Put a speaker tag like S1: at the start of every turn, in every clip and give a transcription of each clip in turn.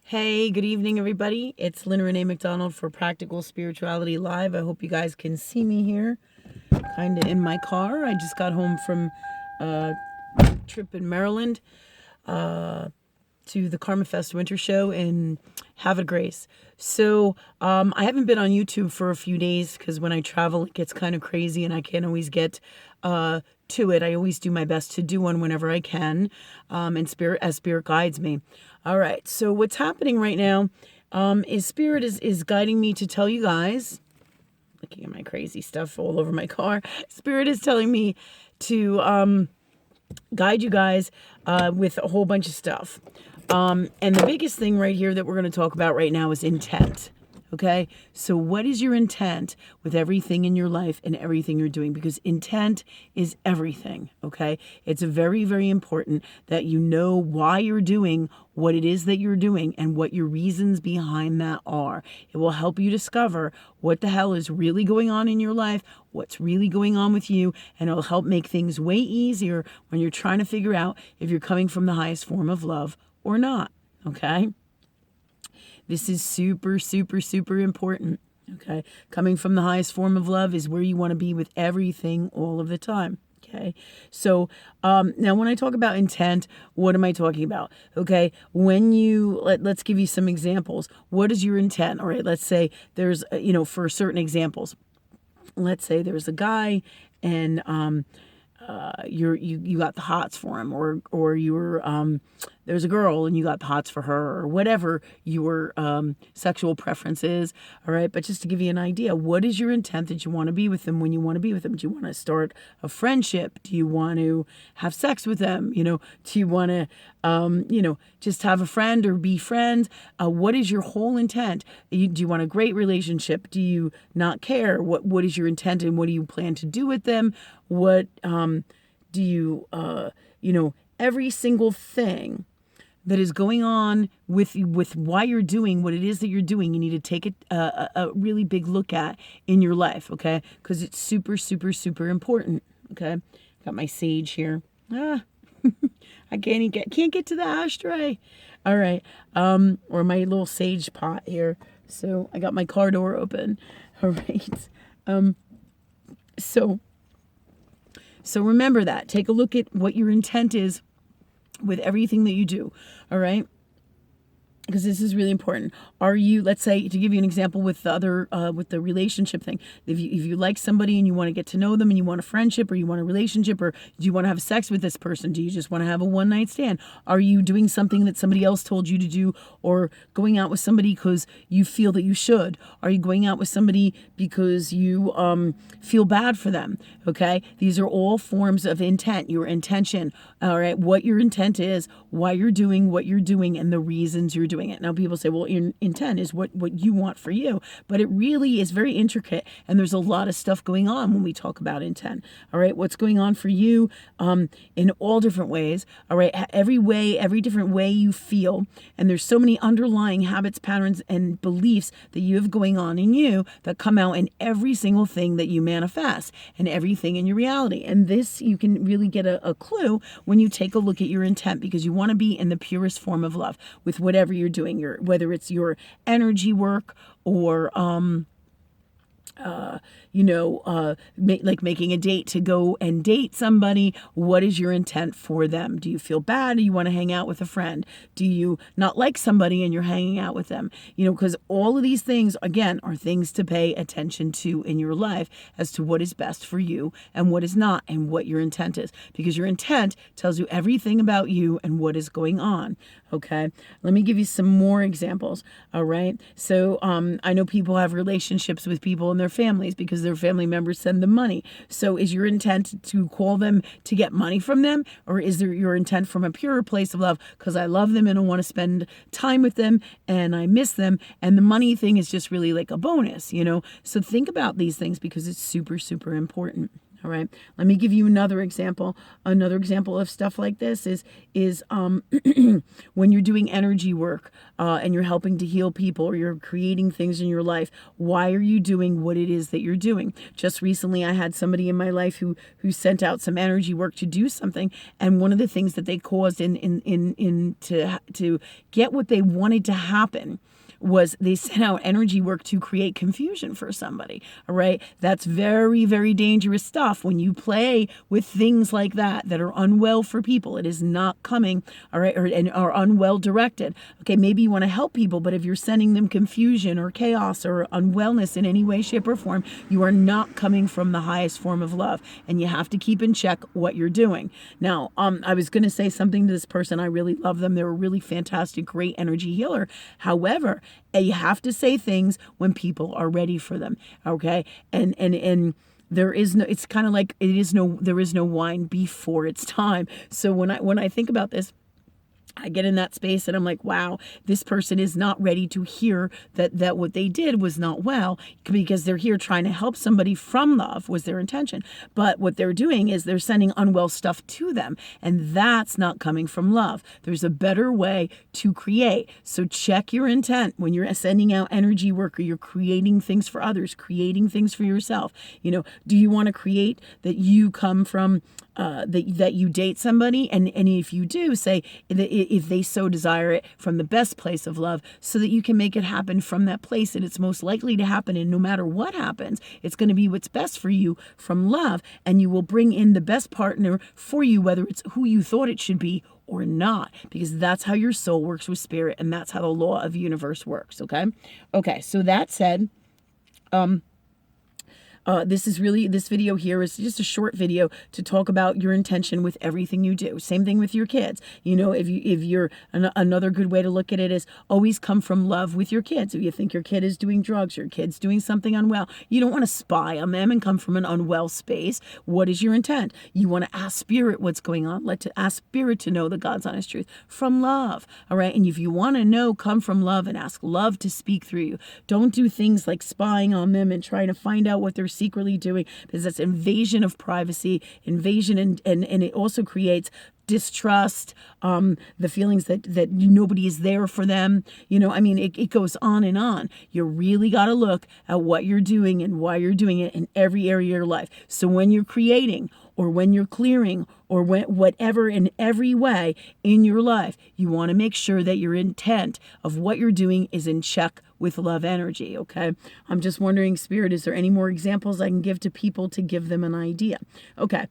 S1: Hey, good evening, everybody. It's Lynn Renee McDonald for Practical Spirituality Live. I hope you guys can see me here, kind of in my car. I just got home from a trip in Maryland to the Karma Fest Winter Show in Havre de Grace. So I haven't been on YouTube for a few days because when I travel, it gets kind of crazy and I can't always get to it. I always do my best to do one whenever I can, and spirit guides me. All right. So what's happening right now is Spirit is guiding me to tell you guys. Looking at my crazy stuff all over my car. Spirit is telling me to guide you guys with a whole bunch of stuff. And the biggest thing right here that we're going to talk about right now is intent. Okay, so what is your intent with everything in your life and everything you're doing? Because intent is everything. Okay, it's very, very important that you know why you're doing what it is that you're doing and what your reasons behind that are. It will help you discover what the hell is really going on in your life, what's really going on with you, and it'll help make things way easier when you're trying to figure out if you're coming from the highest form of love or not. Okay. This is super, super, super important, okay? Coming from the highest form of love is where you want to be with everything all of the time, okay? So now when I talk about intent, what am I talking about? Okay, when you, let's give you some examples. What is your intent? All right, let's say there's, for certain examples, let's say there's a guy and you got the hots for him, or you were there's a girl and you got the hots for her, or whatever your sexual preference is. All right, but just to give you an idea, what is your intent that you want to be with them when you want to be with them? Do you want to start a friendship? Do you want to have sex with them? Do you want to just have a friend or be friends? What is your whole intent? Do you want a great relationship? Do you not care? What is your intent and what do you plan to do with them? What do you every single thing that is going on with why you're doing what it is that you're doing, you need to take a really big look at in your life, okay? Because it's super, super, super important, okay? Got my sage here. I can't get to the ashtray. All right, or my little sage pot here. So I got my car door open. All right, so remember that. Take a look at what your intent is with everything that you do, all right? Because this is really important. Are you, let's say, to give you an example with the other, with the relationship thing, if you like somebody and you want to get to know them and you want a friendship or you want a relationship, or do you want to have sex with this person? Do you just want to have a one night stand? Are you doing something that somebody else told you to do, or going out with somebody because you feel that you should? Are you going out with somebody because you feel bad for them? Okay, these are all forms of intent. Your intention, all right, what your intent is, why you're doing what you're doing, and the reasons you're doing it. Now people say, well, your intent is what you want for you, but it really is very intricate, and there's a lot of stuff going on when we talk about intent. All right, what's going on for you in all different ways. All right, every different way you feel, and there's so many underlying habits, patterns, and beliefs that you have going on in you that come out in every single thing that you manifest and everything in your reality. And this, you can really get a clue when you take a look at your intent, because you want to be in the purest form of love with whatever you're doing, whether it's your energy work or like making a date to go and date somebody. What is your intent for them? Do you feel bad? Do you want to hang out with a friend? Do you not like somebody and you're hanging out with them? Because all of these things, again, are things to pay attention to in your life as to what is best for you and what is not, and what your intent is, because your intent tells you everything about you and what is going on. Okay, let me give you some more examples. All right, so I know people have relationships with people in their families because their family members send them money. So is your intent to call them to get money from them, or is there your intent from a purer place of love because I love them and I want to spend time with them and I miss them, and the money thing is just really like a bonus? So think about these things because it's super, super important. All right. Let me give you another example. Another example of stuff like this is when you're doing energy work and you're helping to heal people or you're creating things in your life. Why are you doing what it is that you're doing? Just recently, I had somebody in my life who sent out some energy work to do something, and one of the things that they caused to get what they wanted to happen was they sent out energy work to create confusion for somebody. All right. That's very, very dangerous stuff. When you play with things like that are unwell for people, it is not coming, all right, or unwell directed. Okay. Maybe you want to help people, but if you're sending them confusion or chaos or unwellness in any way, shape, or form, you are not coming from the highest form of love. And you have to keep in check what you're doing. Now, I was going to say something to this person. I really love them. They're a really fantastic, great energy healer. However, you have to say things when people are ready for them. Okay. And there is no, it's kind of like there is no wine before it's time. So when I think about this, I get in that space and I'm like, wow, this person is not ready to hear that what they did was not well, because they're here trying to help somebody from love was their intention. But what they're doing is they're sending unwell stuff to them, and that's not coming from love. There's a better way to create. So check your intent when you're sending out energy work or you're creating things for others, creating things for yourself. Do you want to create that you come from that you date somebody, and if you do, say that if they so desire it from the best place of love, so that you can make it happen from that place, and it's most likely to happen, and no matter what happens, it's going to be what's best for you from love, and you will bring in the best partner for you, whether it's who you thought it should be or not, because that's how your soul works with spirit, and that's how the law of the universe works. Okay, so that said, this video here is just a short video to talk about your intention with everything you do. Same thing with your kids. If you're another good way to look at it is always come from love with your kids. If you think your kid is doing drugs, your kid's doing something unwell, you don't want to spy on them and come from an unwell space. What is your intent? You want to ask spirit what's going on. Ask spirit to know the God's honest truth from love. All right. And if you want to know, come from love and ask love to speak through you. Don't do things like spying on them and trying to find out what they're secretly doing, because that's invasion of privacy, invasion, and it also creates distrust, the feelings that nobody is there for them. It goes on and on. You really got to look at what you're doing and why you're doing it in every area of your life. So when you're creating or when you're clearing or whatever, in every way in your life, you want to make sure that your intent of what you're doing is in check with love energy. Okay. I'm just wondering, Spirit, is there any more examples I can give to people to give them an idea? Okay.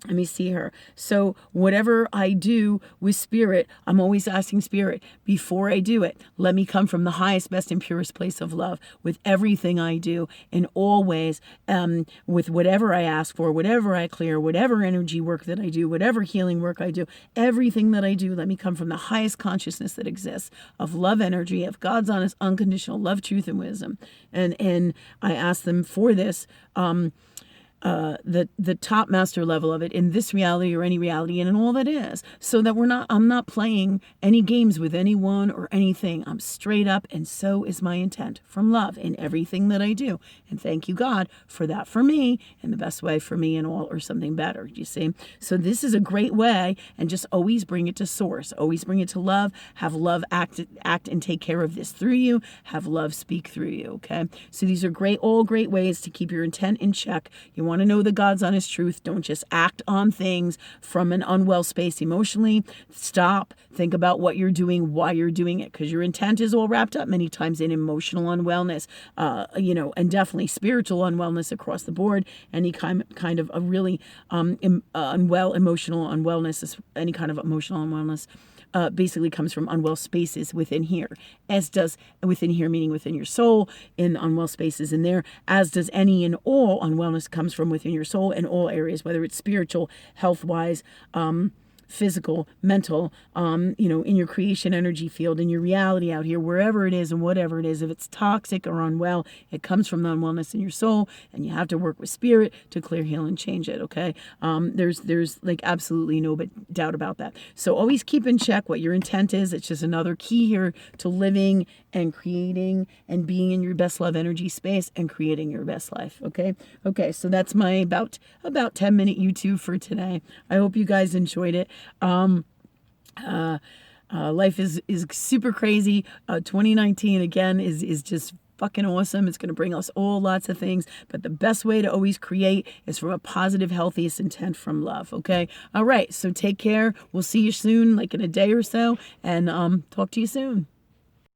S1: Let me see her. So whatever I do with spirit, I'm always asking spirit, before I do it, let me come from the highest, best, and purest place of love with everything I do, in all ways, with whatever I ask for, whatever I clear, whatever energy work that I do, whatever healing work I do, everything that I do, let me come from the highest consciousness that exists of love energy, of God's honest, unconditional love, truth, and wisdom. And I ask them for this, the top master level of it in this reality or any reality and in all that is, so that I'm not playing any games with anyone or anything. I'm straight up, and so is my intent from love in everything that I do. And thank you, God, for that for me, and the best way for me and all, or something better. You see? So this is a great way, and just always bring it to source. Always bring it to love. Have love act and take care of this through you. Have love speak through you. Okay? So these are all great ways to keep your intent in check. You want to know the God's honest truth. Don't just act on things from an unwell space emotionally. Stop. Think about what you're doing, why you're doing it, because your intent is all wrapped up many times in emotional unwellness, and definitely spiritual unwellness across the board. Any kind of a really emotional unwellness, any kind of emotional unwellness. Basically comes from unwell spaces within here, as does within here, meaning within your soul, in unwell spaces in there, as does any and all unwellness comes from within your soul in all areas, whether it's spiritual, health-wise, physical, mental, in your creation energy field, in your reality out here, wherever it is and whatever it is. If it's toxic or unwell, it comes from the unwellness in your soul, and you have to work with spirit to clear, heal, and change it. Okay. There's like absolutely no doubt about that. So always keep in check what your intent is. It's just another key here to living and creating and being in your best love energy space and creating your best life. Okay. So that's my about 10-minute YouTube for today. I hope you guys enjoyed it. Life is super crazy. 2019 again is just fucking awesome. It's going to bring us all lots of things, but the best way to always create is from a positive, healthiest intent from love. Okay. All right. So take care. We'll see you soon, like in a day or so, and talk to you soon.